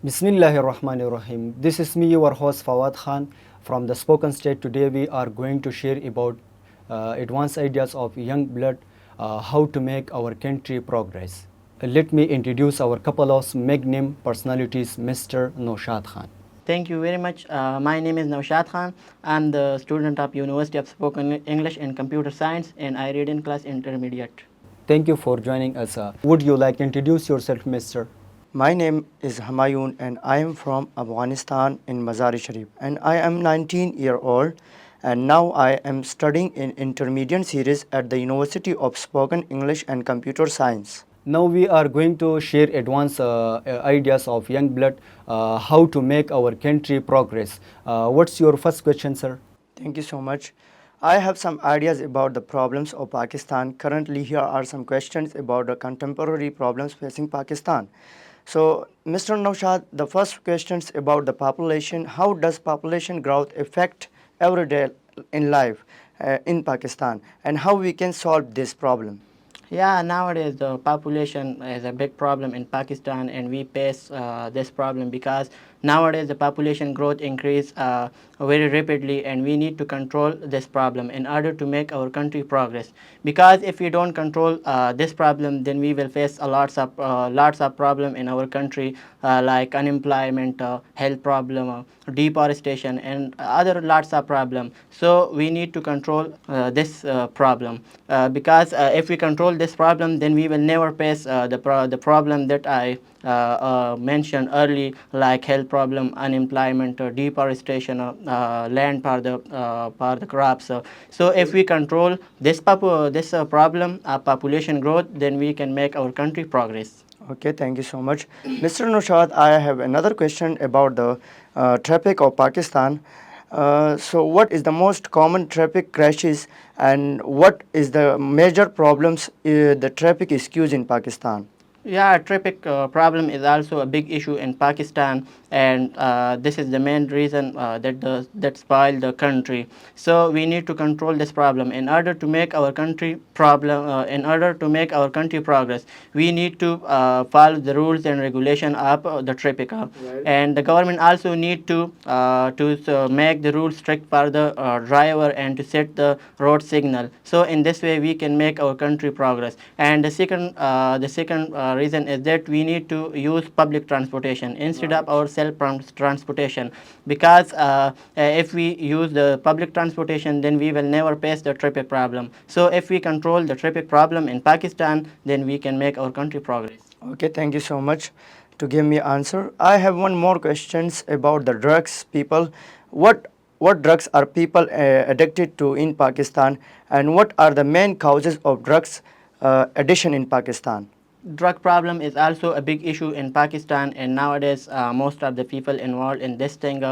Bismillahirrahmanirrahim. This is me, your host Fawad Khan from the Spoken State. Today we are going to share about advanced ideas of young blood, how to make our country progress. Let me introduce our couple of magnum personalities, Mr. Naushad Khan. Thank you very much. My name is Naushad Khan. I'm the student of University of Spoken English and Computer Science, and I read in class intermediate. Thank you for joining us. Would you like to introduce yourself, Mr.? My name is Humayun and I am from Afghanistan in Mazar-e Sharif and I am 19-year-old and now I am studying in intermediate series at the University of Spoken English and Computer Science. Now we are going to share advanced ideas of young blood, how to make our country progress. What's your first question, sir? Thank you so much. I have some ideas about the problems of Pakistan. Currently, here are some questions about the contemporary problems facing Pakistan. So, Mr. Naushad, the first question is about the population. How does population growth affect every day in life in Pakistan, and how we can solve this problem? Yeah, nowadays the population is a big problem in Pakistan, and we face this problem because nowadays the population growth increase very rapidly, and we need to control this problem in order to make our country progress. Because if we don't control this problem, then we will face a lots of problem in our country, like unemployment, health problem, deforestation, and other lots of problem. So we need to control this problem because if we control this problem, then we will never face the problem that I mentioned early, like health problem, unemployment, deforestation, land for the crops. So if we control this problem, population growth, then we can make our country progress. Okay, thank you so much. Mr. Naushad, I have another question about the traffic of Pakistan. So what is the most common traffic crashes and what is the major problems the traffic issues in Pakistan? Yeah, traffic problem is also a big issue in Pakistan, and this is the main reason that spoil the country. So we need to control this problem in order to make our country in order to make our country progress. We need to follow the rules and regulation of the traffic, right. And the government also need to make the rules strict for the driver and to set the road signal. So in this way we can make our country progress. And the second reason is that we need to use public transportation instead of our self transportation, because if we use the public transportation, then we will never face the traffic problem. So if we control the traffic problem in Pakistan, then we can make our country progress. Okay, thank you so much to give me answer. I have one more questions about the drugs people. What drugs are people addicted to in Pakistan, and what are the main causes of drugs addiction in Pakistan? Drug problem is also a big issue in Pakistan, and nowadays most of the people involved in this thing,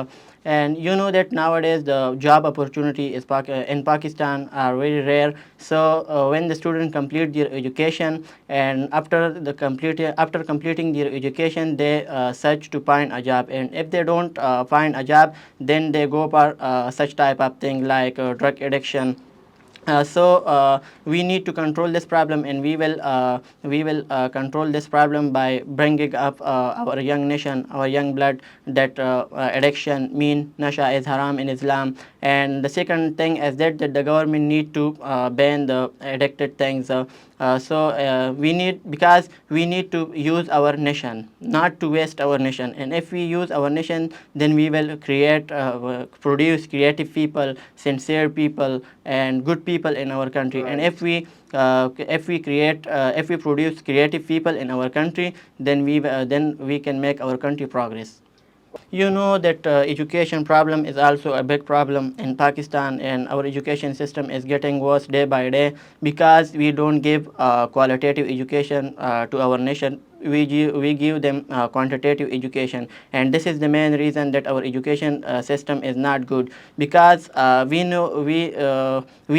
and you know that nowadays the job opportunity is in Pakistan are very rare. So when the student complete their education, and after completing their education, they search to find a job, and if they don't find a job, then they go for such type of thing like drug addiction. So we need to control this problem, and we will control this problem by bringing up our young nation, our young blood, that addiction mean nasha is haram in Islam. And the second thing is that the government need to ban the addicted things. We need to use our nation, not to waste our nation. And if we use our nation, then we will produce creative people, sincere people, and good people in our country. Right. And if we produce creative people in our country, then we can make our country progress. You know that education problem is also a big problem in Pakistan, and our education system is getting worse day by day because we don't give qualitative education to our nation. We give them quantitative education, and this is the main reason that our education system is not good, because we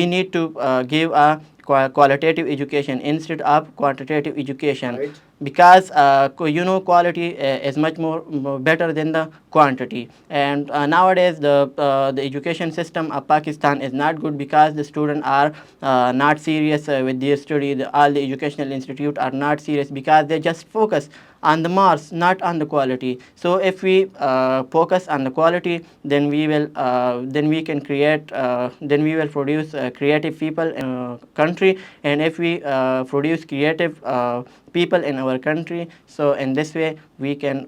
need to give a qualitative education instead of quantitative education. Right. Because quality is much more better than the quantity. And nowadays the education system of Pakistan is not good because the students are not serious with their study. All the educational institute are not serious because they just focus on the marks, not on the quality. So if we focus on the quality, then we can create, then we will produce creative people in our country. And if we produce creative people in our country, so in this way we can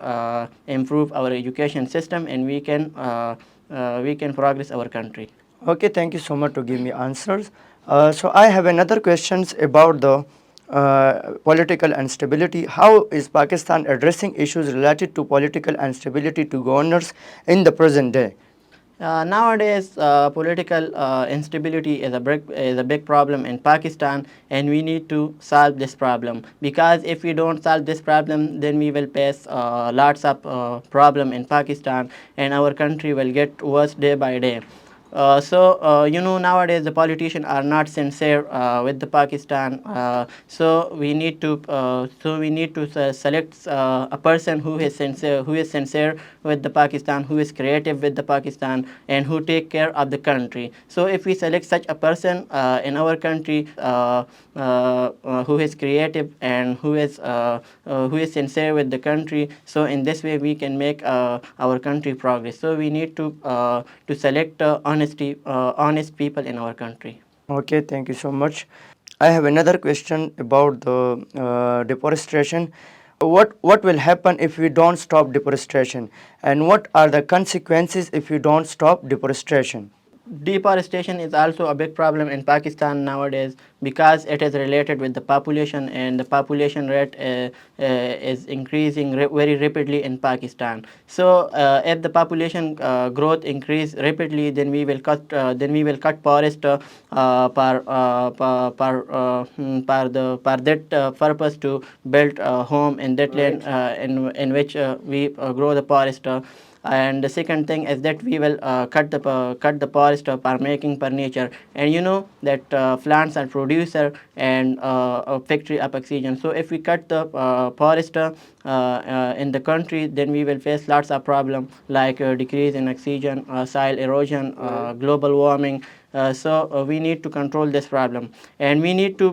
improve our education system, and we can progress our country. Okay, thank you so much to give me answers. So I have another questions about the political instability. How is Pakistan addressing issues related to political instability to governors in the present day? Nowadays, political instability is a big problem in Pakistan, and we need to solve this problem. Because if we don't solve this problem, then we will face lots of problem in Pakistan, and our country will get worse day by day. Nowadays the politicians are not sincere with the Pakistan. So we need to select a person who is sincere with the Pakistan, who is creative with the Pakistan, and who take care of the country. So if we select such a person in our country, who is creative and who is sincere with the country, so in this way we can make our country progress. So we need to select honest people in our country. Okay, thank you so much. I have another question about the deforestation. What will happen if we don't stop deforestation, and what are the consequences if we don't stop deforestation? Deforestation is also a big problem in Pakistan nowadays, because it is related with the population, and the population rate is increasing very rapidly in Pakistan. So if the population growth increase rapidly, then we will cut forest for that purpose to build a home in that land in which we grow the forest. And the second thing is that we will cut the forest for making furniture. And you know that plants are producer and a factory of oxygen. So if we cut the forest in the country, then we will face lots of problems like decrease in oxygen, soil erosion, global warming. So we need to control this problem, and we need to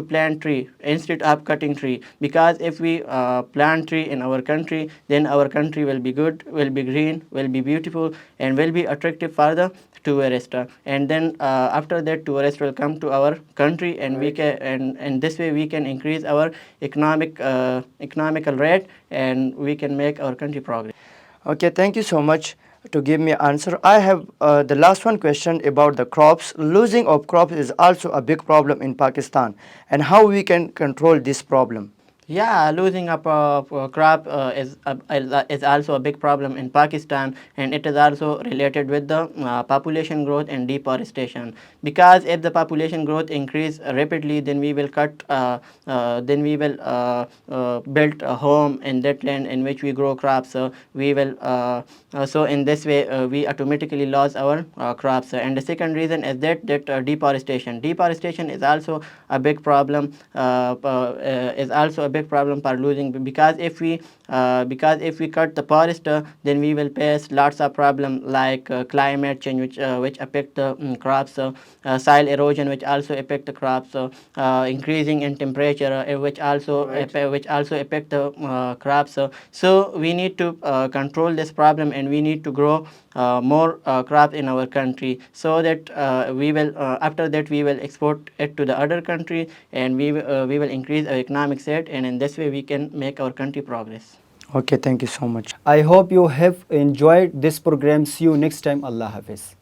plant tree instead of cutting tree. Because if we plant tree in our country, then our country will be good, will be green, will be beautiful, and will be attractive for the tourist. And then after that, tourists will come to our country, and we can and this way we can increase our economical rate, and we can make our country progress. Okay, thank you so much to give me answer. I have the last one question about the crops. Losing of crops is also a big problem in Pakistan, and how we can control this problem. Yeah, losing up crop is also a big problem in Pakistan, and it is also related with the population growth and deforestation. Because if the population growth increase rapidly, then we will build a home in that land in which we grow crops. So in this way we automatically lose our crops. And the second reason is that deforestation. Deforestation is also a big problem. For losing, because if we cut the forest, then we will face lots of problems like climate change, which affect the crops, soil erosion, which also affect the crops, increasing in temperature, which also affect the crops. So we need to control this problem, and we need to grow more crops in our country, so that after that we will export it to the other country, and we will increase our economic set, and in this way we can make our country progress. Okay, thank you so much. I hope you have enjoyed this program. See you next time. Allah Hafiz.